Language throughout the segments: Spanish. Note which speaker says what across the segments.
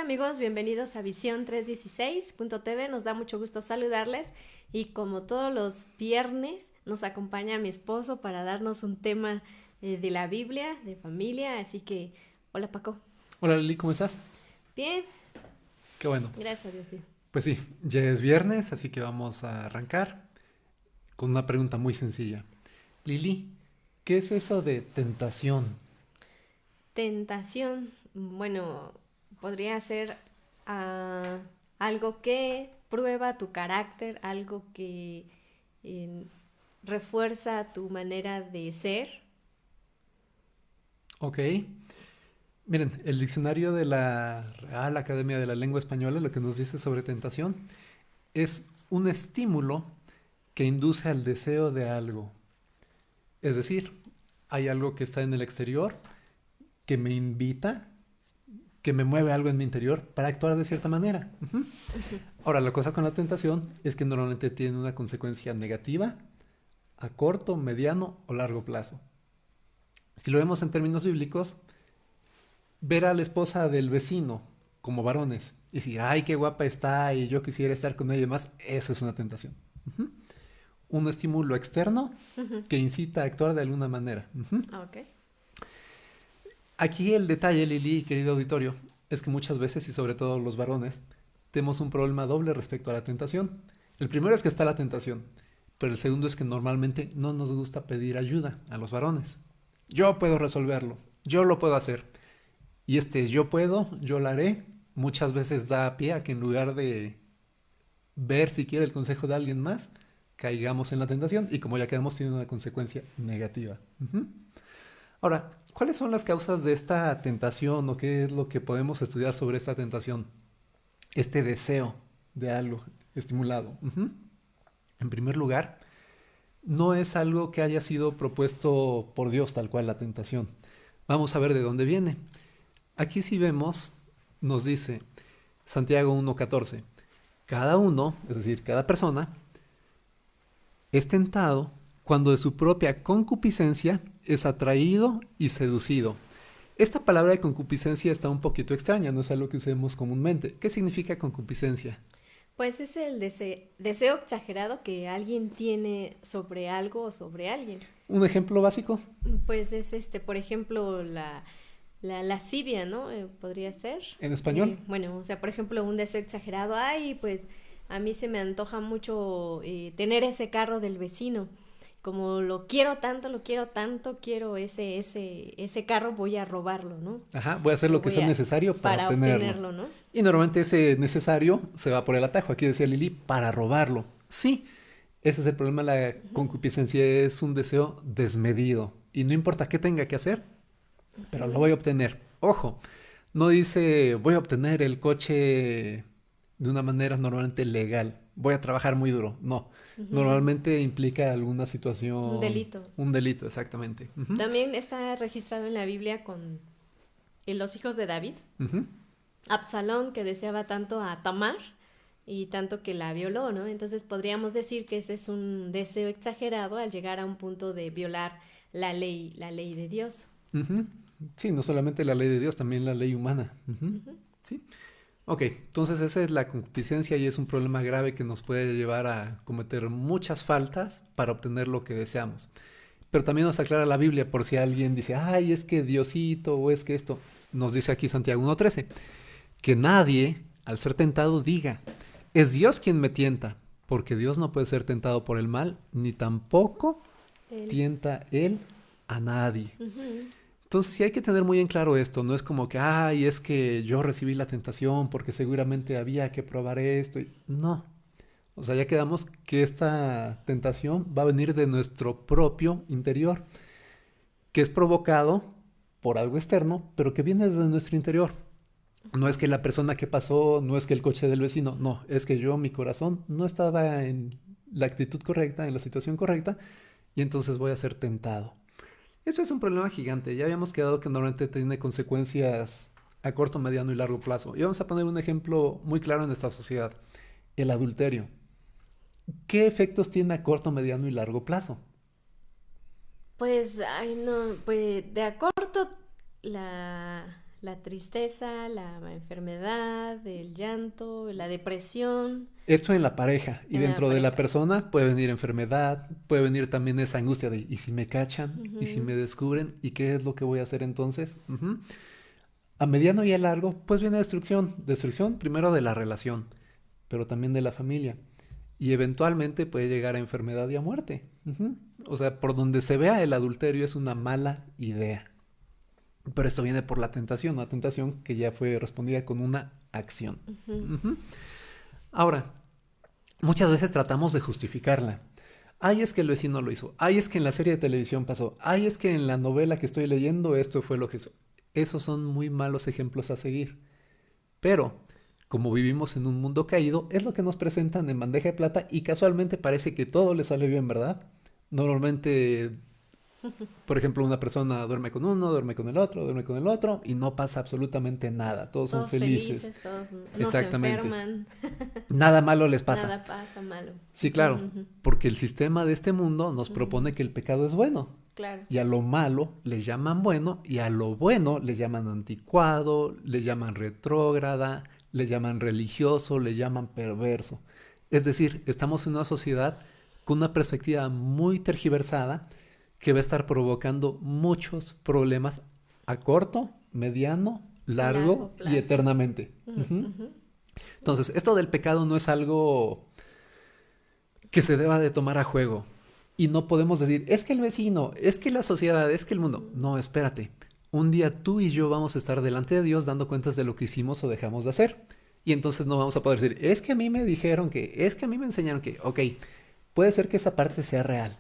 Speaker 1: amigos, bienvenidos a Visión 316.tv, nos da mucho gusto saludarles y como todos los viernes nos acompaña mi esposo para darnos un tema de la Biblia, de familia, así que hola Paco.
Speaker 2: Hola Lili, ¿cómo estás?
Speaker 1: Bien,
Speaker 2: Qué bueno.
Speaker 1: gracias a Dios. Tío.
Speaker 2: Pues sí, ya es viernes, así que vamos a arrancar con una pregunta muy sencilla. Lili, ¿qué es eso de tentación?
Speaker 1: Tentación, bueno, podría ser algo que prueba tu carácter, algo que eh, refuerza tu manera de ser.
Speaker 2: Ok. Miren, el diccionario de la Real Academia de la Lengua Española lo que nos dice sobre tentación es un estímulo que induce al deseo de algo. Es decir, hay algo que está en el exterior que me invita, que me mueve algo en mi interior para actuar de cierta manera. Ujú. Ahora, la cosa con la tentación es que normalmente tiene una consecuencia negativa a corto, mediano o largo plazo. Si lo vemos en términos bíblicos, ver a la esposa del vecino como varones y decir, ay, qué guapa está y yo quisiera estar con ella y demás, eso es una tentación. Ujú. Un estímulo externo
Speaker 1: Ujú.
Speaker 2: que incita a actuar de alguna manera. Ujú.
Speaker 1: Ok.
Speaker 2: Aquí el detalle, Lili, querido auditorio, es que muchas veces, y sobre todo los varones, tenemos un problema doble respecto a la tentación. El primero es que está la tentación, pero el segundo es que normalmente no nos gusta pedir ayuda a los varones. Yo puedo resolverlo, yo lo puedo hacer. Y este yo puedo, yo lo haré, muchas veces da pie a que en lugar de ver siquiera el consejo de alguien más, caigamos en la tentación y como ya quedamos tiene una consecuencia negativa. Ujú. Ahora, ¿cuáles son las causas de esta tentación o qué es lo que podemos estudiar sobre esta tentación? Este deseo de algo estimulado. Ujú. En primer lugar, no es algo que haya sido propuesto por Dios tal cual la tentación. Vamos a ver de dónde viene. Aquí si vemos, nos dice Santiago 1.14, cada uno, es decir, cada persona, es tentado cuando de su propia concupiscencia es atraído y seducido. Esta palabra de concupiscencia está un poquito extraña, no es algo que usemos comúnmente. ¿Qué significa concupiscencia?
Speaker 1: Pues es el deseo exagerado que alguien tiene sobre algo o sobre alguien.
Speaker 2: ¿Un ejemplo básico?
Speaker 1: Pues es por ejemplo, la lascivia, ¿no? Podría ser.
Speaker 2: ¿En español?
Speaker 1: Bueno, o sea, por ejemplo, un deseo exagerado. Ay, pues a mí se me antoja mucho tener ese carro del vecino. Como lo quiero tanto, quiero ese carro, voy a robarlo, ¿no?
Speaker 2: Ajá, voy a hacer
Speaker 1: Lo
Speaker 2: lo que
Speaker 1: voy
Speaker 2: sea
Speaker 1: a,
Speaker 2: necesario para
Speaker 1: para
Speaker 2: obtenerlo.
Speaker 1: obtenerlo, ¿no?
Speaker 2: Y normalmente ese necesario se va por el atajo. Aquí decía Lili, para robarlo. Sí, ese es el problema. La concupiscencia es un deseo desmedido. Y no importa qué tenga que hacer, pero lo voy a obtener. Ojo, no dice voy a obtener el coche de una manera normalmente legal. Voy a trabajar muy duro. No,
Speaker 1: Ujú.
Speaker 2: normalmente implica alguna
Speaker 1: Un
Speaker 2: situación,
Speaker 1: delito.
Speaker 2: un delito, exactamente. Ujú,
Speaker 1: También está registrado en la Biblia con los hijos de David.
Speaker 2: ujú.
Speaker 1: Absalón que deseaba tanto a Tamar y tanto que la violó, ¿no? Entonces podríamos decir que ese es un deseo exagerado al llegar a un punto de violar la ley de Dios.
Speaker 2: Ujú. Sí, no solamente la ley de Dios, también la ley humana. Ujú.
Speaker 1: Ujú.
Speaker 2: Sí. Ok, entonces esa es la concupiscencia y es un problema grave que nos puede llevar a cometer muchas faltas para obtener lo que deseamos. Pero también nos aclara la Biblia por si alguien dice, ay, es que Diosito o es que esto. Nos dice aquí Santiago 1.13, que nadie, al ser tentado, diga, es Dios quien me tienta, porque Dios no puede ser tentado por el mal, ni tampoco
Speaker 1: Él.
Speaker 2: tienta Él a nadie.
Speaker 1: Ujú.
Speaker 2: Entonces sí hay que tener muy en claro esto, no es como que, ay, es que yo recibí la tentación porque seguramente había que probar esto. No, o sea, ya quedamos que esta tentación va a venir de nuestro propio interior, que es provocado por algo externo, pero que viene desde nuestro interior. No es que la persona que pasó, no es que el coche del vecino, no, es que yo, mi corazón, no estaba en la actitud correcta, en la situación correcta, y entonces voy a ser tentado. Esto es un problema gigante. Ya habíamos quedado que normalmente tiene consecuencias a corto, mediano y largo plazo. Y vamos a poner un ejemplo muy claro en esta sociedad. El adulterio. ¿Qué efectos tiene a corto, mediano y largo plazo?
Speaker 1: Pues, ay, no, pues de a corto la, la tristeza, la enfermedad, el llanto, la depresión.
Speaker 2: Esto en la pareja. Y
Speaker 1: En la
Speaker 2: dentro de la
Speaker 1: pareja.
Speaker 2: persona puede venir enfermedad, puede venir también esa angustia de, ¿y si me cachan? ¿Y si
Speaker 1: Ujú.
Speaker 2: me descubren? ¿Y qué es lo que voy a hacer entonces? Ujú. A mediano y a largo, pues viene destrucción. Destrucción primero de la relación, pero también de la familia. Y eventualmente puede llegar a enfermedad y a muerte. Ujú. O sea, por donde se vea el adulterio es una mala idea. Pero esto viene por la tentación, una tentación que ya fue respondida con una acción.
Speaker 1: Ujú.
Speaker 2: Ujú. Ahora, muchas veces tratamos de justificarla. Ay, es que el vecino lo hizo. Ay, es que en la serie de televisión pasó. Ay, es que en la novela que estoy leyendo esto fue lo que hizo. Esos son muy malos ejemplos a seguir. Pero, como vivimos en un mundo caído, es lo que nos presentan en bandeja de plata y casualmente parece que todo le sale bien, ¿verdad? Normalmente, por ejemplo, una persona duerme con uno, duerme con el otro, duerme con el otro y no pasa absolutamente nada. Todos son
Speaker 1: Todos
Speaker 2: felices.
Speaker 1: felices, todos no se
Speaker 2: Exactamente.
Speaker 1: enferman,
Speaker 2: Nada malo les pasa.
Speaker 1: nada pasa malo.
Speaker 2: Sí,
Speaker 1: Ujú,
Speaker 2: claro,
Speaker 1: ujú,
Speaker 2: porque el sistema de este mundo nos propone
Speaker 1: ujú.
Speaker 2: que el pecado es bueno.
Speaker 1: Claro.
Speaker 2: Y a lo malo le llaman bueno y a lo bueno le llaman anticuado, le llaman retrógrada, le llaman religioso, le llaman perverso. Es decir, estamos en una sociedad con una perspectiva muy tergiversada que va a estar provocando muchos problemas a corto, mediano,
Speaker 1: Y largo
Speaker 2: largo y
Speaker 1: plazo.
Speaker 2: eternamente.
Speaker 1: Ujú,
Speaker 2: Ujú.
Speaker 1: ujú.
Speaker 2: Entonces, esto del pecado no es algo que se deba de tomar a juego. Y no podemos decir, es que el vecino, es que la sociedad, es que el mundo. No, espérate. Un día tú y yo vamos a estar delante de Dios dando cuentas de lo que hicimos o dejamos de hacer. Y entonces no vamos a poder decir, es que a mí me dijeron que, es que a mí me enseñaron que, ok, puede ser que esa parte sea real.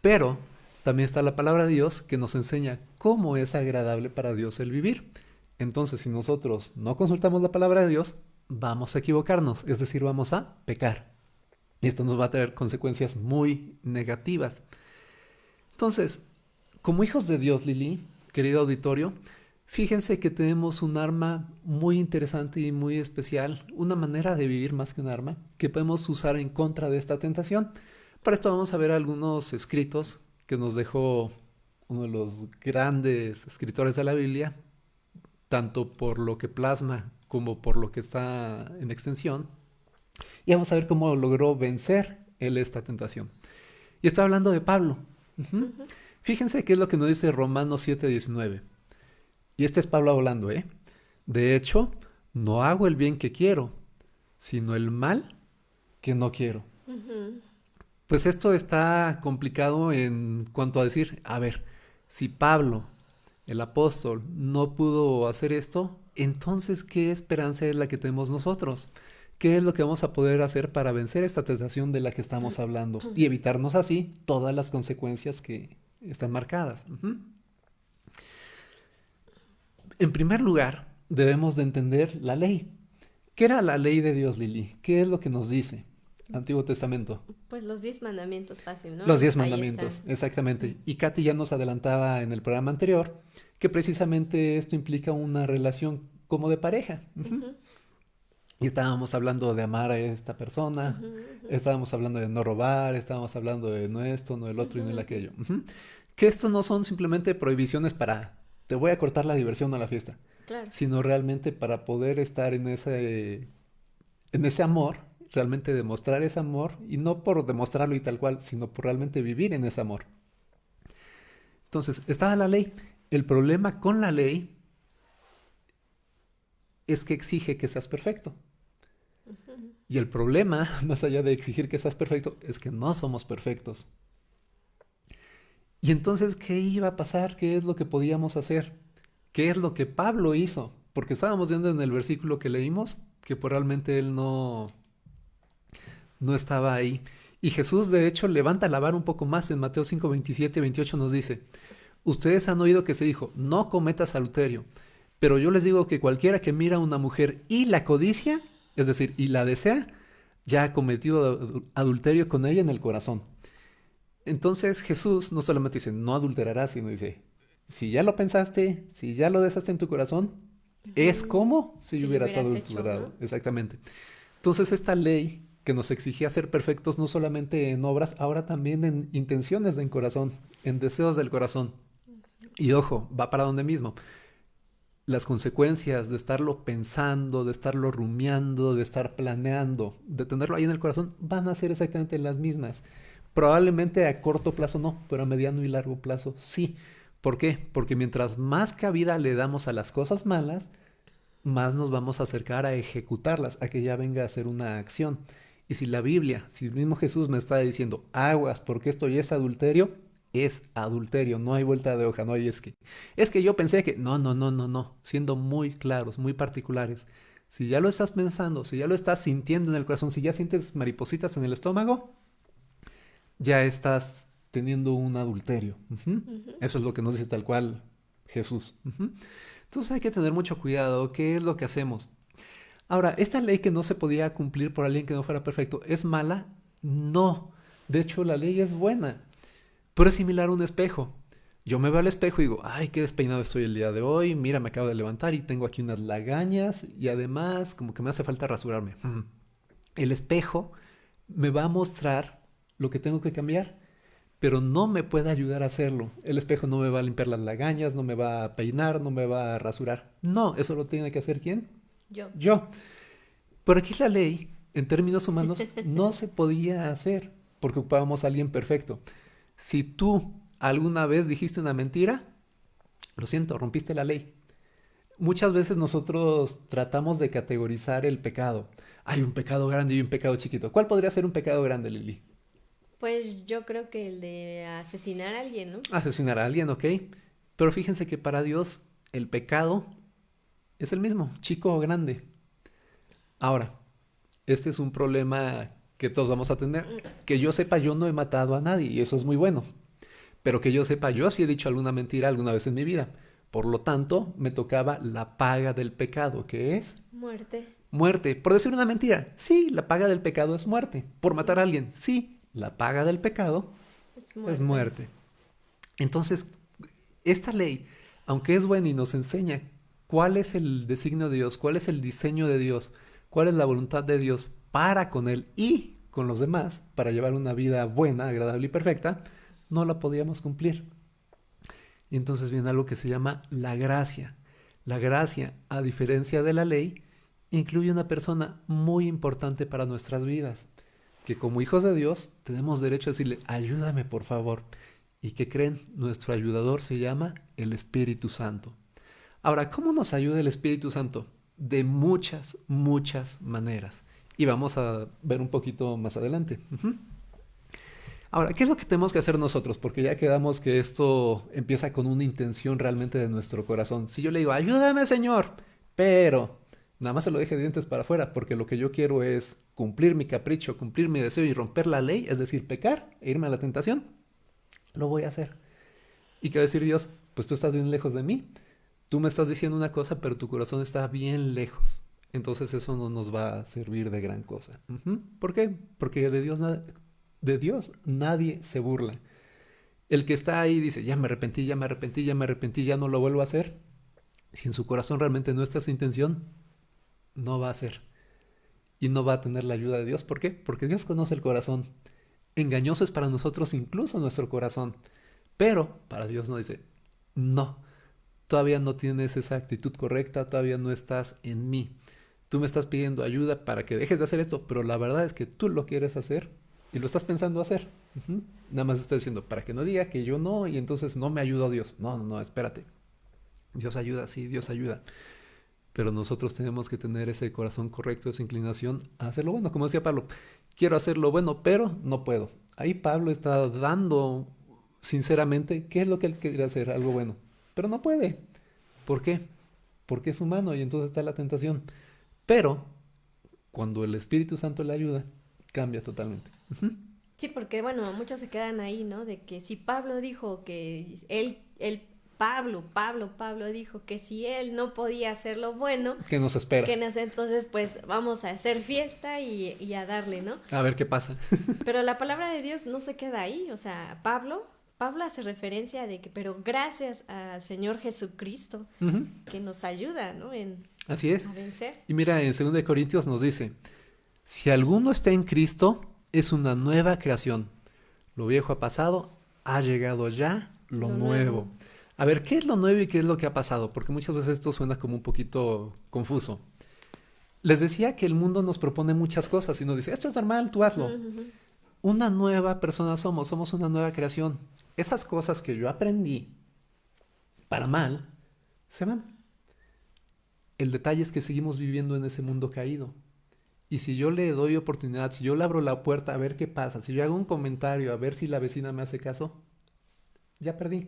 Speaker 2: Pero también está la palabra de Dios que nos enseña cómo es agradable para Dios el vivir. Entonces, si nosotros no consultamos la palabra de Dios, vamos a equivocarnos, es decir, vamos a pecar. Y esto nos va a traer consecuencias muy negativas. Entonces, como hijos de Dios, Lili, querido auditorio, fíjense que tenemos un arma muy interesante y muy especial, una manera de vivir más que un arma, que podemos usar en contra de esta tentación. Para esto vamos a ver algunos escritos que nos dejó uno de los grandes escritores de la Biblia, tanto por lo que plasma como por lo que está en extensión, y vamos a ver cómo logró vencer él esta tentación. Y está hablando de Pablo. Ujú.
Speaker 1: Ujú.
Speaker 2: Fíjense qué es lo que nos dice Romanos 7:19. Y este es Pablo hablando, ¿eh? De hecho, no hago el bien que quiero, sino el mal que no quiero.
Speaker 1: Ujú.
Speaker 2: Pues esto está complicado en cuanto a decir, a ver, si Pablo, el apóstol, no pudo hacer esto, entonces, ¿qué esperanza es la que tenemos nosotros? ¿Qué es lo que vamos a poder hacer para vencer esta tentación de la que estamos hablando y evitarnos así todas las consecuencias que están marcadas? Ujú. En primer lugar, debemos de entender la ley. ¿Qué era la ley de Dios, Lili? ¿Qué es lo que nos dice Antiguo Testamento?
Speaker 1: Pues los 10 mandamientos fácil, ¿no?
Speaker 2: Los 10
Speaker 1: Ahí está.
Speaker 2: mandamientos, exactamente. Y Katy ya nos adelantaba en el programa anterior que precisamente esto implica una relación como de pareja. Ujú.
Speaker 1: Ujú,
Speaker 2: Y estábamos hablando de amar a esta persona,
Speaker 1: ujú, ujú,
Speaker 2: estábamos hablando de no robar, estábamos hablando de no esto, no el otro y
Speaker 1: ujú,
Speaker 2: no el
Speaker 1: ujú.
Speaker 2: aquello. Ujú. Que esto no son simplemente prohibiciones para te voy a cortar la diversión o la fiesta,
Speaker 1: Claro.
Speaker 2: sino realmente para poder estar en ese amor, realmente demostrar ese amor, y no por demostrarlo y tal cual, sino por realmente vivir en ese amor. Entonces, estaba la ley. El problema con la ley es que exige que seas perfecto.
Speaker 1: Ujú.
Speaker 2: Y el problema, más allá de exigir que seas perfecto, es que no somos perfectos. Y entonces, ¿qué iba a pasar? ¿Qué es lo que podíamos hacer? ¿Qué es lo que Pablo hizo? Porque estábamos viendo en el versículo que leímos que pues realmente él no estaba ahí. Y Jesús, de hecho, levanta la vara un poco más en Mateo 5, 27, 28 nos dice, ustedes han oído que se dijo, no cometas adulterio, pero yo les digo que cualquiera que mira a una mujer y la codicia, es decir, y la desea, ya ha cometido adulterio con ella en el corazón. Entonces Jesús no solamente dice, no adulterarás, sino dice, si ya lo pensaste, si ya lo deseaste en tu corazón, es
Speaker 1: Ujú.
Speaker 2: como si
Speaker 1: Si lo
Speaker 2: hubieras
Speaker 1: hubieras hecho,
Speaker 2: adulterado.
Speaker 1: ¿no?
Speaker 2: Exactamente. Entonces esta ley que nos exigía ser perfectos no solamente en obras, ahora también en intenciones del corazón, en deseos del corazón. Y ojo, va para donde mismo. las consecuencias de estarlo pensando, de estarlo rumiando, de estar planeando, de tenerlo ahí en el corazón, van a ser exactamente las mismas. Probablemente a corto plazo no, pero a mediano y largo plazo sí. ¿Por qué? Porque mientras más cabida le damos a las cosas malas, más nos vamos a acercar a ejecutarlas, a que ya venga a ser una acción. Y si la Biblia, si el mismo Jesús me está diciendo, aguas, porque esto ya es adulterio, no hay vuelta de hoja, no hay es que yo pensé que, no, no, no, no, no, siendo muy claros, muy particulares. Si ya lo estás pensando, si ya lo estás sintiendo en el corazón, si ya sientes maripositas en el estómago, ya estás teniendo un adulterio. Ujú.
Speaker 1: Ujú.
Speaker 2: Eso es lo que nos dice tal cual Jesús. Ujú. Entonces hay que tener mucho cuidado. ¿Qué es lo que hacemos? Ahora, ¿esta ley que no se podía cumplir por alguien que no fuera perfecto es mala? No. De hecho, la ley es buena. Pero es similar a un espejo. Yo me veo al espejo y digo, ay, qué despeinado estoy el día de hoy. Mira, me acabo de levantar y tengo aquí unas lagañas. Y además, como que me hace falta rasurarme. El espejo me va a mostrar lo que tengo que cambiar, pero no me puede ayudar a hacerlo. El espejo no me va a limpiar las lagañas, no me va a peinar, no me va a rasurar. No, eso lo tiene que hacer ¿quién?
Speaker 1: Yo.
Speaker 2: Yo. Pero aquí la ley, en términos humanos, no se podía hacer porque ocupábamos a alguien perfecto. Si tú alguna vez dijiste una mentira, lo siento, rompiste la ley. Muchas veces nosotros tratamos de categorizar el pecado. Hay un pecado grande y un pecado chiquito. ¿Cuál podría ser un pecado grande, Lili?
Speaker 1: Pues yo creo que el de asesinar a alguien, ¿no?
Speaker 2: Asesinar a alguien, ¿ok? Pero fíjense que para Dios el pecado es el mismo, chico o grande. Ahora, este es un problema que todos vamos a tener. Que yo sepa, yo no he matado a nadie y eso es muy bueno. Pero que yo sepa, yo sí he dicho alguna mentira alguna vez en mi vida. Por lo tanto, me tocaba la paga del pecado, que es
Speaker 1: Muerte.
Speaker 2: muerte. Por decir una mentira, sí, la paga del pecado es muerte. Por matar a alguien, sí, la paga del pecado
Speaker 1: Es
Speaker 2: es
Speaker 1: muerte.
Speaker 2: muerte. Entonces, esta ley, aunque es buena y nos enseña cuál es el designio de Dios, cuál es el diseño de Dios, cuál es la voluntad de Dios para con Él y con los demás, para llevar una vida buena, agradable y perfecta, no la podíamos cumplir. Y entonces viene algo que se llama la gracia. La gracia, a diferencia de la ley, incluye una persona muy importante para nuestras vidas, que como hijos de Dios tenemos derecho a decirle, ayúdame por favor. ¿Y qué creen? Nuestro ayudador se llama el Espíritu Santo. Ahora, ¿cómo nos ayuda el Espíritu Santo? De muchas, muchas maneras. Y vamos a ver un poquito más adelante. Ahora, ¿qué es lo que tenemos que hacer nosotros? Porque ya quedamos que esto empieza con una intención realmente de nuestro corazón. Si yo le digo, ayúdame, Señor, pero nada más se lo deje de dientes para afuera, porque lo que yo quiero es cumplir mi capricho, cumplir mi deseo y romper la ley, es decir, pecar e irme a la tentación, lo voy a hacer. ¿Y qué va a decir Dios? Pues tú estás bien lejos de mí. Tú me estás diciendo una cosa, pero tu corazón está bien lejos. Entonces eso no nos va a servir de gran cosa. ¿Por qué? Porque de Dios nadie se burla. El que está ahí dice, ya me arrepentí, ya me arrepentí, ya me arrepentí, ya no lo vuelvo a hacer. Si en su corazón realmente no está esa intención, no va a hacer. Y no va a tener la ayuda de Dios. ¿Por qué? Porque Dios conoce el corazón. Engañoso es para nosotros incluso nuestro corazón. Pero para Dios no dice, no, todavía no tienes esa actitud correcta, todavía no estás en mí. Tú me estás pidiendo ayuda para que dejes de hacer esto, pero la verdad es que tú lo quieres hacer y lo estás pensando hacer. Nada más estás diciendo, para que no diga que yo no y entonces no me ayuda Dios. No, no, no, espérate. Dios ayuda, sí, Dios ayuda. Pero nosotros tenemos que tener ese corazón correcto, esa inclinación a hacer lo bueno. Como decía Pablo, quiero hacer lo bueno, pero no puedo. Ahí Pablo está dando sinceramente qué es lo que él quiere hacer, algo bueno. Pero no puede. ¿Por qué? Porque es humano y entonces está la tentación. Pero cuando el Espíritu Santo le ayuda, cambia totalmente.
Speaker 1: Sí, porque bueno, muchos se quedan ahí, ¿no? De que si Pablo dijo que Pablo dijo que si él no podía hacer lo bueno,
Speaker 2: ¿Qué nos espera?
Speaker 1: entonces pues vamos a hacer fiesta y a darle, ¿no?
Speaker 2: A ver qué pasa.
Speaker 1: Pero la palabra de Dios no se queda ahí, o sea, Pablo hace referencia de que, pero gracias al Señor Jesucristo, que nos ayuda, ¿no?
Speaker 2: Así es.
Speaker 1: A vencer.
Speaker 2: Y mira, en 2 Corintios nos dice, si alguno está en Cristo, es una nueva creación. Lo viejo ha pasado, ha llegado ya lo nuevo. A ver, ¿qué es lo nuevo y qué es lo que ha pasado? Porque muchas veces esto suena como un poquito confuso. Les decía que el mundo nos propone muchas cosas y nos dice, esto es normal, tú hazlo.
Speaker 1: Ujú.
Speaker 2: Una nueva persona somos una nueva creación. Esas cosas que yo aprendí para mal, se van. El detalle es que seguimos viviendo en ese mundo caído. Y si yo le doy oportunidad, si yo le abro la puerta a ver qué pasa, si yo hago un comentario a ver si la vecina me hace caso, ya perdí.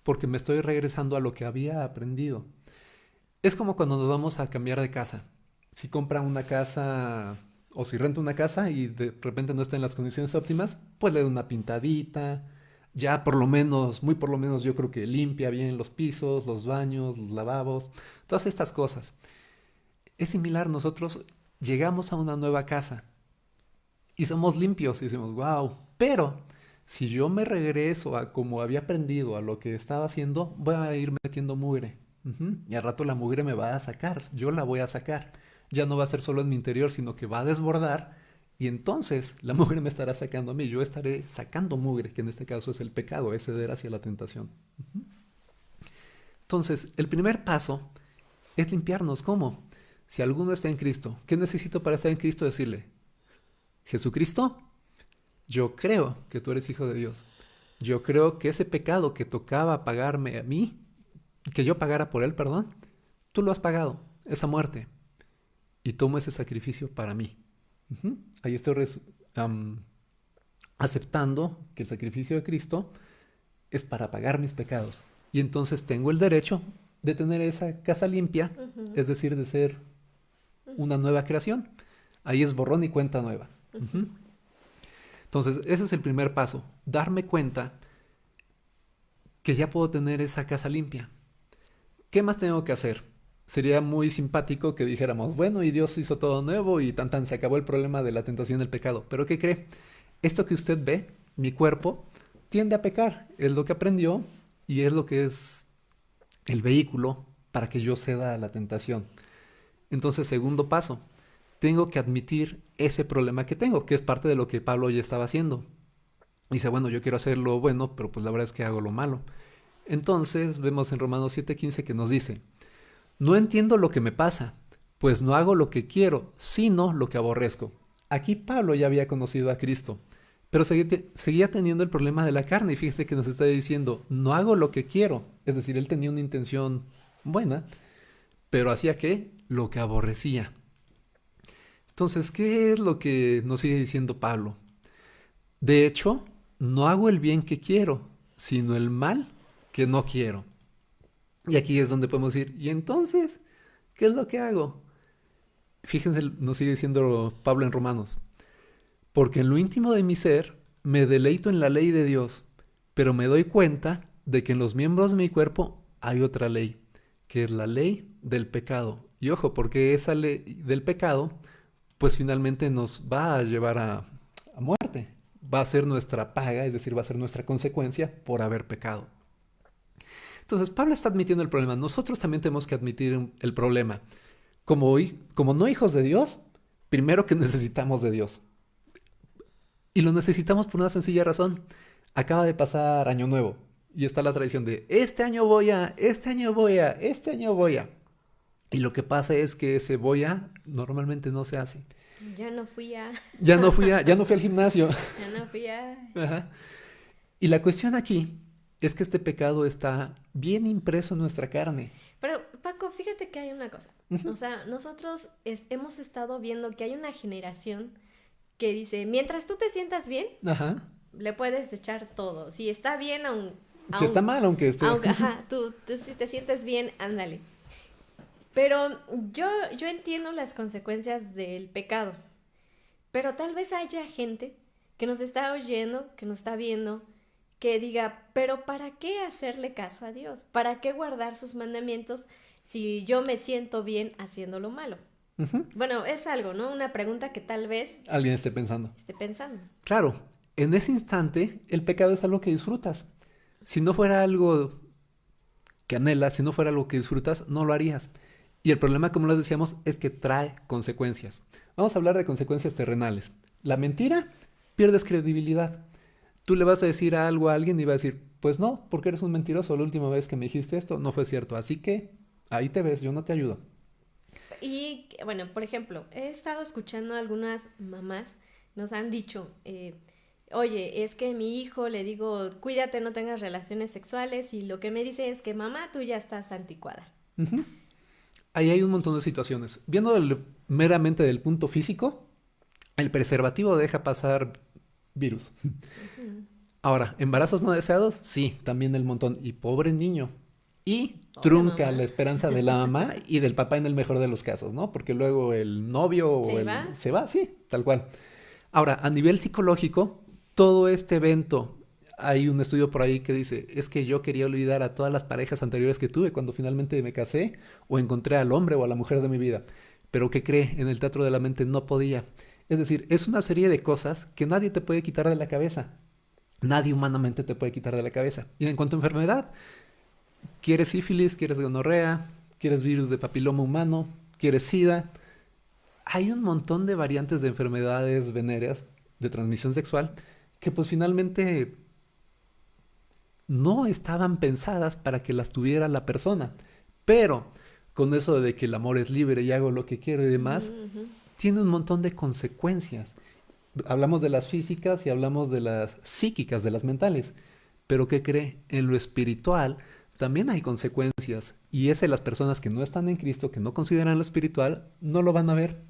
Speaker 2: Porque me estoy regresando a lo que había aprendido. Es como cuando nos vamos a cambiar de casa. Si compra una casa o si renta una casa y de repente no está en las condiciones óptimas, pues le da una pintadita. Ya por lo menos, muy por lo menos yo creo que limpia bien los pisos, los baños, los lavabos, todas estas cosas. Es similar, nosotros llegamos a una nueva casa y somos limpios y decimos, wow, pero si yo me regreso a como había aprendido, a lo que estaba haciendo, voy a ir metiendo mugre. Y al rato la mugre me va a sacar, yo la voy a sacar. Ya no va a ser solo en mi interior, sino que va a desbordar y entonces la mugre me estará sacando a mí, yo estaré sacando mugre, que en este caso es el pecado, es ceder hacia la tentación. Entonces, el primer paso es limpiarnos. ¿Cómo? Si alguno está en Cristo, ¿qué necesito para estar en Cristo? Decirle, Jesucristo, yo creo que tú eres hijo de Dios. Yo creo que ese pecado que tocaba pagarme a mí, que yo pagara por él, perdón, tú lo has pagado, esa muerte. Y tomo ese sacrificio para mí. Ahí estoy aceptando que el sacrificio de Cristo es para pagar mis pecados. Y entonces tengo el derecho de tener esa casa limpia,
Speaker 1: Ujú.
Speaker 2: es decir, de ser una nueva creación. Ahí es borrón y cuenta nueva.
Speaker 1: Ujú.
Speaker 2: Entonces, ese es el primer paso, darme cuenta que ya puedo tener esa casa limpia. ¿Qué más tengo que hacer? Sería muy simpático que dijéramos, bueno, y Dios hizo todo nuevo y tan se acabó el problema de la tentación del pecado. Pero ¿qué cree? Esto que usted ve, mi cuerpo, tiende a pecar. Es lo que aprendió y es lo que es el vehículo para que yo ceda a la tentación. Entonces, segundo paso, tengo que admitir ese problema que tengo, que es parte de lo que Pablo ya estaba haciendo. Dice, bueno, yo quiero hacer lo bueno, pero pues la verdad es que hago lo malo. Entonces, vemos en Romanos 7:15 que nos dice, no entiendo lo que me pasa, pues no hago lo que quiero, sino lo que aborrezco. Aquí Pablo ya había conocido a Cristo, pero seguía teniendo el problema de la carne. Y fíjese que nos está diciendo, no hago lo que quiero. Es decir, él tenía una intención buena, pero hacía ¿qué? Lo que aborrecía. Entonces, ¿qué es lo que nos sigue diciendo Pablo? De hecho, no hago el bien que quiero, sino el mal que no quiero. Y aquí es donde podemos decir, ¿y entonces qué es lo que hago? Fíjense, nos sigue diciendo Pablo en Romanos. Porque en lo íntimo de mi ser me deleito en la ley de Dios, pero me doy cuenta de que en los miembros de mi cuerpo hay otra ley, que es la ley del pecado. Y ojo, porque esa ley del pecado, pues finalmente nos va a llevar a muerte. Va a ser nuestra paga, es decir, va a ser nuestra consecuencia por haber pecado. Entonces, Pablo está admitiendo el problema. Nosotros también tenemos que admitir el problema. Como no hijos de Dios, primero que necesitamos de Dios. Y lo necesitamos por una sencilla razón. Acaba de pasar Año Nuevo. Y está la tradición de, este año voy a, este año voy a, este año voy a. Y lo que pasa es que ese voy a normalmente no se hace.
Speaker 1: Ya no fui a...
Speaker 2: Ya no fui al gimnasio.
Speaker 1: Ya no fui a...
Speaker 2: Ajá. Y la cuestión aquí es que este pecado está bien impreso en nuestra carne.
Speaker 1: Pero Paco, fíjate que hay una cosa. O sea, nosotros hemos estado viendo que hay una generación que dice, mientras tú te sientas bien,
Speaker 2: Ajá.
Speaker 1: le puedes echar todo. Si está bien,
Speaker 2: Si está mal, aunque esté.
Speaker 1: ajá, tú si te sientes bien, ándale. Pero yo entiendo las consecuencias del pecado. Pero tal vez haya gente que nos está oyendo, que nos está viendo, que diga, pero ¿para qué hacerle caso a Dios? ¿Para qué guardar sus mandamientos si yo me siento bien haciendo lo malo? Bueno, es algo, ¿no? Una pregunta que tal vez
Speaker 2: Alguien esté pensando.
Speaker 1: esté pensando.
Speaker 2: Claro, en ese instante el pecado es algo que disfrutas. Si no fuera algo que anhelas, si no fuera algo que disfrutas, no lo harías. Y el problema, como les decíamos, es que trae consecuencias. Vamos a hablar de consecuencias terrenales. La mentira, pierdes credibilidad. Tú le vas a decir algo a alguien y va a decir, pues no, porque eres un mentiroso, la última vez que me dijiste esto no fue cierto, así que ahí te ves, yo no te ayudo.
Speaker 1: Y bueno, por ejemplo, he estado escuchando a algunas mamás, nos han dicho, oye, es que mi hijo le digo, cuídate, no tengas relaciones sexuales, y lo que me dice es que mamá, tú ya estás anticuada.
Speaker 2: Ujú. Ahí hay un montón de situaciones. Viendo meramente del punto físico, el preservativo deja pasar virus.
Speaker 1: Ujú.
Speaker 2: Ahora, embarazos no deseados, sí, también el montón. Y pobre niño. Y
Speaker 1: Pobre
Speaker 2: trunca
Speaker 1: mamá.
Speaker 2: la esperanza de la mamá y del papá en el mejor de los casos, ¿no? Porque luego el novio o
Speaker 1: ¿Se
Speaker 2: el...
Speaker 1: va?
Speaker 2: se va, sí, tal cual. Ahora, a nivel psicológico, todo este evento, hay un estudio por ahí que dice, es que yo quería olvidar a todas las parejas anteriores que tuve cuando finalmente me casé o encontré al hombre o a la mujer de mi vida. Pero ¿qué cree? En el teatro de la mente no podía. Es decir, es una serie de cosas que nadie te puede quitar de la cabeza. Nadie humanamente te puede quitar de la cabeza. Y en cuanto a enfermedad, ¿quieres sífilis? ¿Quieres gonorrea? ¿Quieres virus de papiloma humano? ¿Quieres sida? Hay un montón de variantes de enfermedades venéreas de transmisión sexual que pues finalmente no estaban pensadas para que las tuviera la persona. Pero con eso de que el amor es libre y hago lo que quiero y
Speaker 1: Ujú,
Speaker 2: demás,
Speaker 1: ujú.
Speaker 2: tiene un montón de consecuencias. Hablamos de las físicas y hablamos de las psíquicas, de las mentales. Pero ¿qué cree? En lo espiritual también hay consecuencias. Y ese las personas que no están en Cristo, que no consideran lo espiritual, no lo van a ver.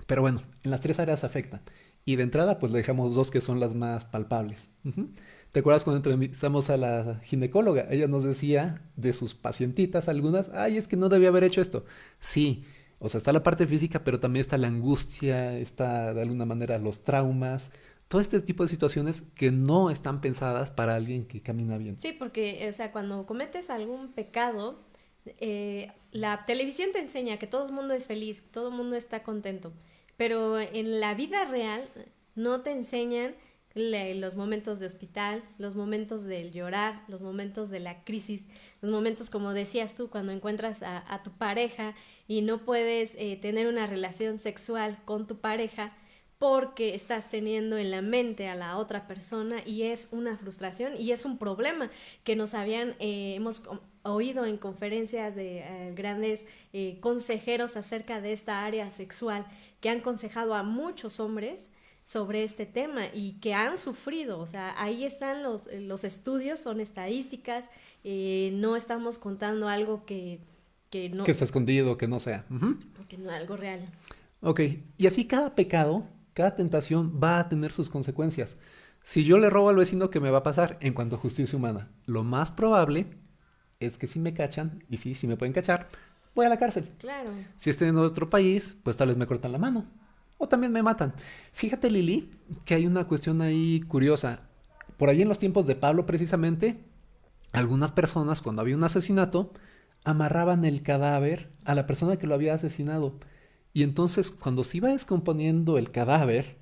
Speaker 2: Pero bueno, en las tres áreas afecta. Y de entrada, pues le dejamos dos que son las más palpables. Ujú. ¿Te acuerdas cuando entrevistamos a la ginecóloga? Ella nos decía de sus pacientitas algunas, ay, es que no debía haber hecho esto. Sí, o sea, está la parte física, pero también está la angustia, está de alguna manera los traumas, todo este tipo de situaciones que no están pensadas para alguien que camina bien.
Speaker 1: Sí, porque, o sea, cuando cometes algún pecado, la televisión te enseña que todo el mundo es feliz, todo el mundo está contento, pero en la vida real no te enseñan los momentos de hospital, los momentos del llorar, los momentos de la crisis, los momentos, como decías tú, cuando encuentras a tu pareja y no puedes tener una relación sexual con tu pareja porque estás teniendo en la mente a la otra persona, y es una frustración y es un problema que nos habían, hemos oído en conferencias de grandes consejeros acerca de esta área sexual, que han aconsejado a muchos hombres sobre este tema y que han sufrido. O sea, ahí están los estudios, son estadísticas, no estamos contando algo
Speaker 2: Que está escondido, que no sea. Ujú.
Speaker 1: que no algo real.
Speaker 2: Ok, y así cada pecado, cada tentación va a tener sus consecuencias. Si yo le robo al vecino, ¿qué me va a pasar en cuanto a justicia humana? Lo más probable es que si me cachan, y sí, si me pueden cachar, voy a la cárcel.
Speaker 1: Claro.
Speaker 2: Si estoy en otro país, pues tal vez me cortan la mano. O también me matan. Fíjate, Lili, que hay una cuestión ahí curiosa. Por ahí en los tiempos de Pablo, precisamente, algunas personas, cuando había un asesinato, amarraban el cadáver a la persona que lo había asesinado. Y entonces, cuando se iba descomponiendo el cadáver,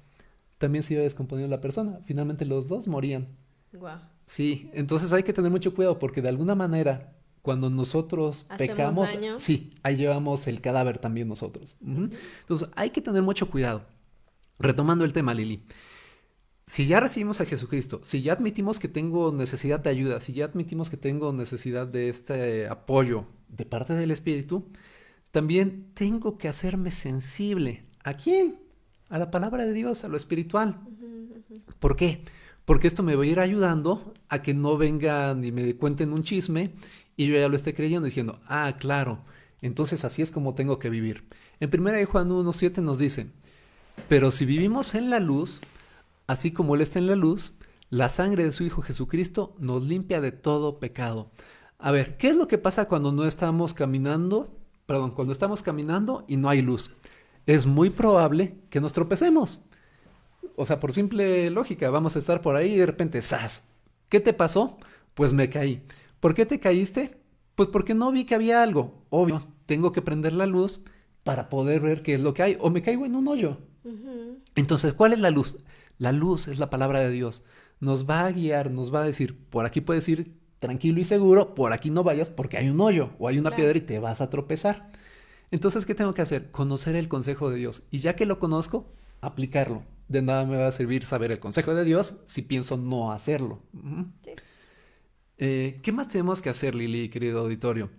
Speaker 2: también se iba descomponiendo la persona. Finalmente los dos morían.
Speaker 1: Wow.
Speaker 2: Sí, entonces hay que tener mucho cuidado porque de alguna manera, cuando nosotros
Speaker 1: Hacemos
Speaker 2: pecamos,
Speaker 1: daño.
Speaker 2: sí, ahí llevamos el cadáver también nosotros. Ujú.
Speaker 1: Ujú.
Speaker 2: Entonces hay que tener mucho cuidado. Retomando el tema, Lili. Si ya recibimos a Jesucristo, si ya admitimos que tengo necesidad de ayuda, si ya admitimos que tengo necesidad de este apoyo de parte del Espíritu, también tengo que hacerme sensible. ¿A quién? A la palabra de Dios, a lo espiritual.
Speaker 1: Ujú, ujú.
Speaker 2: ¿Por qué? Porque esto me va a ir ayudando a que no vengan y me cuenten un chisme y yo ya lo esté creyendo diciendo, ah, claro, entonces así es como tengo que vivir. En 1 Juan 1:7 nos dice, pero si vivimos en la luz, así como Él está en la luz, la sangre de su Hijo Jesucristo nos limpia de todo pecado. A ver, ¿qué es lo que pasa cuando no estamos caminando? Perdón, cuando estamos caminando y no hay luz. Es muy probable que nos tropecemos. O sea, por simple lógica, vamos a estar por ahí y de repente, ¡zas! ¿Qué te pasó? Pues me caí. ¿Por qué te caíste? Pues porque no vi que había algo. Obvio, tengo que prender la luz para poder ver qué es lo que hay. O me caigo en un hoyo.
Speaker 1: Ujú.
Speaker 2: Entonces, ¿cuál es la luz? La luz es la palabra de Dios. Nos va a guiar, nos va a decir, por aquí puedes ir tranquilo y seguro, por aquí no vayas porque hay un hoyo o hay una
Speaker 1: Claro.
Speaker 2: piedra y te vas a tropezar. Entonces, ¿qué tengo que hacer? Conocer el consejo de Dios. Y ya que lo conozco, aplicarlo. De nada me va a servir saber el consejo de Dios si pienso no hacerlo.
Speaker 1: Sí.
Speaker 2: ¿Qué más tenemos que hacer, Lili, querido auditorio?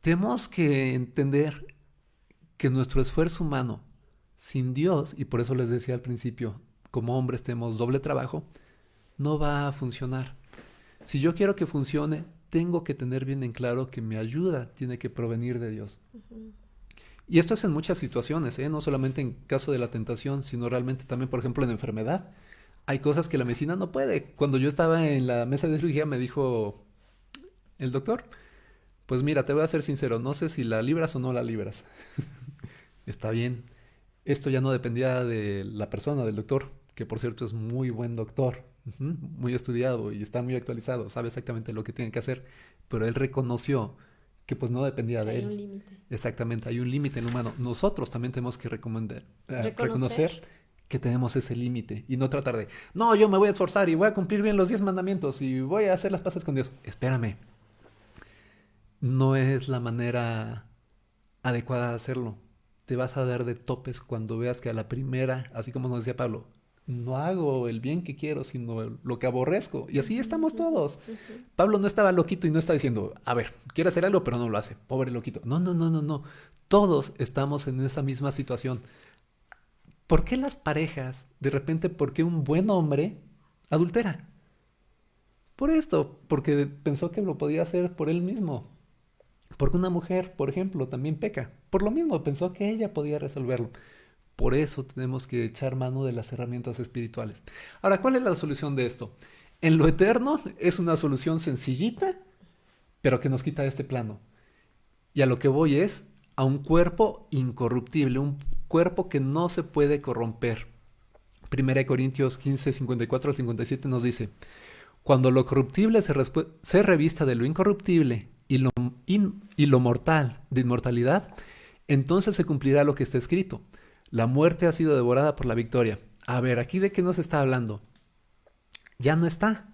Speaker 2: Tenemos que entender que nuestro esfuerzo humano sin Dios, y por eso les decía al principio, como hombres tenemos doble trabajo, no va a funcionar. Si yo quiero que funcione, tengo que tener bien en claro que mi ayuda tiene que provenir de Dios.
Speaker 1: Ujú.
Speaker 2: Y esto es en muchas situaciones, ¿eh? No solamente en caso de la tentación, sino realmente también, por ejemplo, en enfermedad. Hay cosas que la medicina no puede. Cuando yo estaba en la mesa de cirugía me dijo el doctor, pues mira, te voy a ser sincero, no sé si la libras o no la libras. Está bien. Esto ya no dependía de la persona, del doctor, que por cierto es muy buen doctor, muy estudiado y está muy actualizado, sabe exactamente lo que tiene que hacer, pero él reconoció que pues no dependía
Speaker 1: Que
Speaker 2: de
Speaker 1: hay un
Speaker 2: él.
Speaker 1: límite.
Speaker 2: Exactamente, hay un límite en lo humano. Nosotros también tenemos que
Speaker 1: Reconocer.
Speaker 2: reconocer que tenemos ese límite y no tratar de, no, yo me voy a esforzar y voy a cumplir bien los 10 mandamientos y voy a hacer las paces con Dios. Espérame, no es la manera adecuada de hacerlo. Te vas a dar de topes cuando veas que a la primera, así como nos decía Pablo, no hago el bien que quiero, sino lo que aborrezco. Y así
Speaker 1: Ujú,
Speaker 2: estamos
Speaker 1: ujú,
Speaker 2: todos.
Speaker 1: ujú.
Speaker 2: Pablo no estaba loquito y no estaba diciendo, a ver, quiere hacer algo, pero no lo hace. Pobre loquito. No, no, no, no, no. Todos estamos en esa misma situación. ¿Por qué las parejas, de repente, por qué un buen hombre adultera? Por esto, porque pensó que lo podía hacer por él mismo. Porque una mujer, por ejemplo, también peca. Por lo mismo, pensó que ella podía resolverlo. Por eso tenemos que echar mano de las herramientas espirituales. Ahora, ¿cuál es la solución de esto? En lo eterno es una solución sencillita, pero que nos quita de este plano. Y a lo que voy es a un cuerpo incorruptible, un cuerpo que no se puede corromper. Primera de Corintios 15, 54 al 57 nos dice, cuando lo corruptible se revista de lo incorruptible y lo mortal de inmortalidad, entonces se cumplirá lo que está escrito. La muerte ha sido devorada por la victoria. A ver, ¿aquí de qué nos está hablando? Ya no está.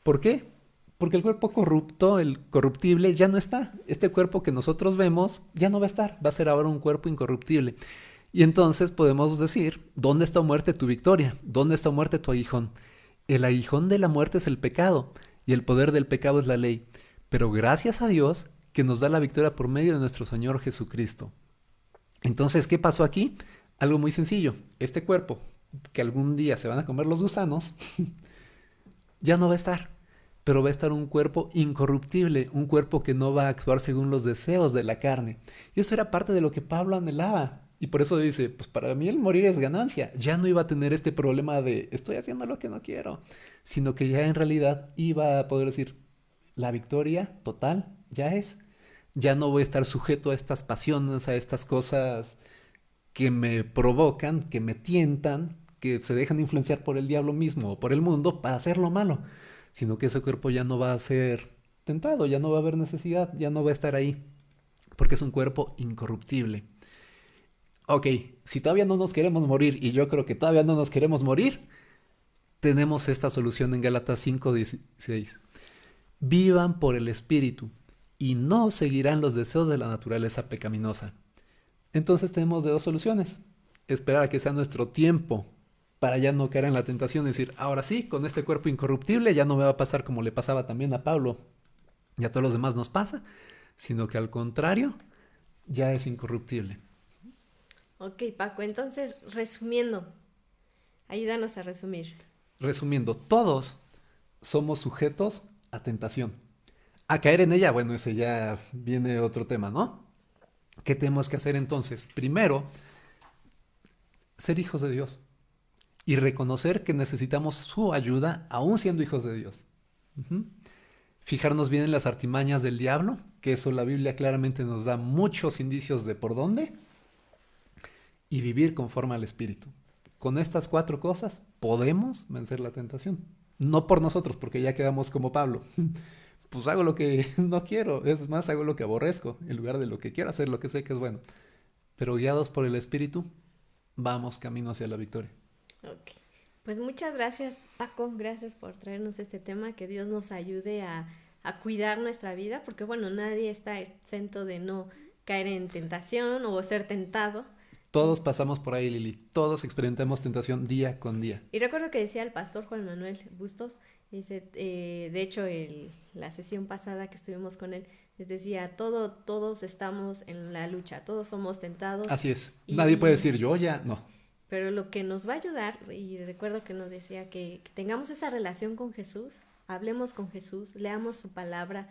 Speaker 2: ¿Por qué? Porque el cuerpo corrupto, el corruptible, ya no está. Este cuerpo que nosotros vemos ya no va a estar. Va a ser ahora un cuerpo incorruptible. Y entonces podemos decir, ¿dónde está muerte tu victoria? ¿Dónde está muerte tu aguijón? El aguijón de la muerte es el pecado y el poder del pecado es la ley. Pero gracias a Dios que nos da la victoria por medio de nuestro Señor Jesucristo. Entonces, ¿qué pasó aquí? Algo muy sencillo. Este cuerpo, que algún día se van a comer los gusanos, ya no va a estar. Pero va a estar un cuerpo incorruptible, un cuerpo que no va a actuar según los deseos de la carne. Y eso era parte de lo que Pablo anhelaba. Y por eso dice, pues para mí el morir es ganancia. Ya no iba a tener este problema de estoy haciendo lo que no quiero, sino que ya en realidad iba a poder decir, la victoria total ya es. Ya no voy a estar sujeto a estas pasiones, a estas cosas que me provocan, que me tientan, que se dejan influenciar por el diablo mismo o por el mundo para hacer lo malo, sino que ese cuerpo ya no va a ser tentado, ya no va a haber necesidad, ya no va a estar ahí, porque es un cuerpo incorruptible. Ok, si todavía no nos queremos morir, y yo creo que todavía no nos queremos morir, tenemos esta solución en Gálatas 5:16. Vivan por el Espíritu y no seguirán los deseos de la naturaleza pecaminosa. Entonces tenemos de dos soluciones. Esperar a que sea nuestro tiempo para ya no caer en la tentación y decir, ahora sí, con este cuerpo incorruptible ya no me va a pasar como le pasaba también a Pablo y a todos los demás nos pasa, sino que al contrario, ya es incorruptible.
Speaker 1: Ok, Paco, entonces, resumiendo, ayúdanos a resumir.
Speaker 2: Resumiendo, todos somos sujetos a tentación. A caer en ella, bueno, ese ya viene otro tema, ¿no? ¿Qué tenemos que hacer entonces? Primero, ser hijos de Dios y reconocer que necesitamos su ayuda aún siendo hijos de Dios. Ujú. Fijarnos bien en las artimañas del diablo, que eso la Biblia claramente nos da muchos indicios de por dónde, y vivir conforme al Espíritu. Con estas cuatro cosas podemos vencer la tentación. No por nosotros, porque ya quedamos como Pablo. Pues hago lo que no quiero, es más, hago lo que aborrezco, en lugar de lo que quiero hacer, lo que sé que es bueno. Pero guiados por el Espíritu, vamos camino hacia la victoria.
Speaker 1: Ok. Pues muchas gracias, Paco. Gracias por traernos este tema. Que Dios nos ayude a cuidar nuestra vida, porque bueno, nadie está exento de no caer en tentación o ser tentado.
Speaker 2: Todos pasamos por ahí, Lili. Todos experimentamos tentación día con día.
Speaker 1: Y recuerdo que decía el pastor Juan Manuel Bustos, dice, de hecho, la sesión pasada que estuvimos con él, les decía, todos estamos en la lucha, todos somos tentados.
Speaker 2: Así es. Nadie puede decir yo ya, no.
Speaker 1: Pero lo que nos va a ayudar, y recuerdo que nos decía que tengamos esa relación con Jesús, hablemos con Jesús, leamos su palabra,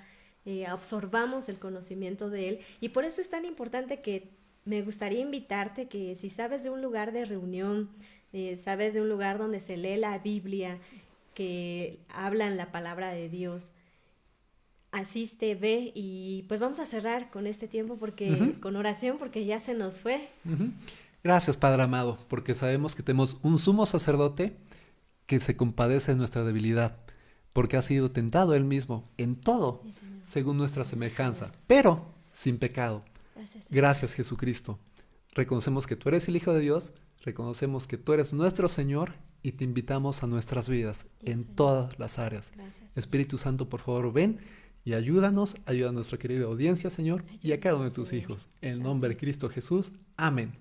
Speaker 1: absorbamos el conocimiento de Él. Y por eso es tan importante que me gustaría invitarte que si sabes de un lugar de reunión, sabes de un lugar donde se lee la Biblia, que hablan la palabra de Dios, asiste, ve, y pues vamos a cerrar con este tiempo porque con oración, porque ya se nos fue.
Speaker 2: Gracias, Padre amado, porque sabemos que tenemos un sumo sacerdote que se compadece de nuestra debilidad, porque ha sido tentado él mismo en todo, según nuestra semejanza, pero sin pecado. Gracias, Jesucristo. Reconocemos que tú eres el Hijo de Dios, reconocemos que tú eres nuestro Señor y te invitamos a nuestras vidas en todas las áreas. Espíritu Santo, por favor, ven y ayúdanos, ayuda a nuestra querida audiencia, Señor, y a cada uno de tus hijos. En el nombre de Cristo Jesús. Amén.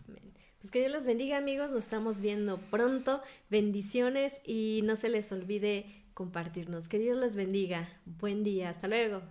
Speaker 1: Pues que Dios los bendiga, amigos. Nos estamos viendo pronto. Bendiciones y no se les olvide compartirnos. Que Dios los bendiga. Buen día. Hasta luego.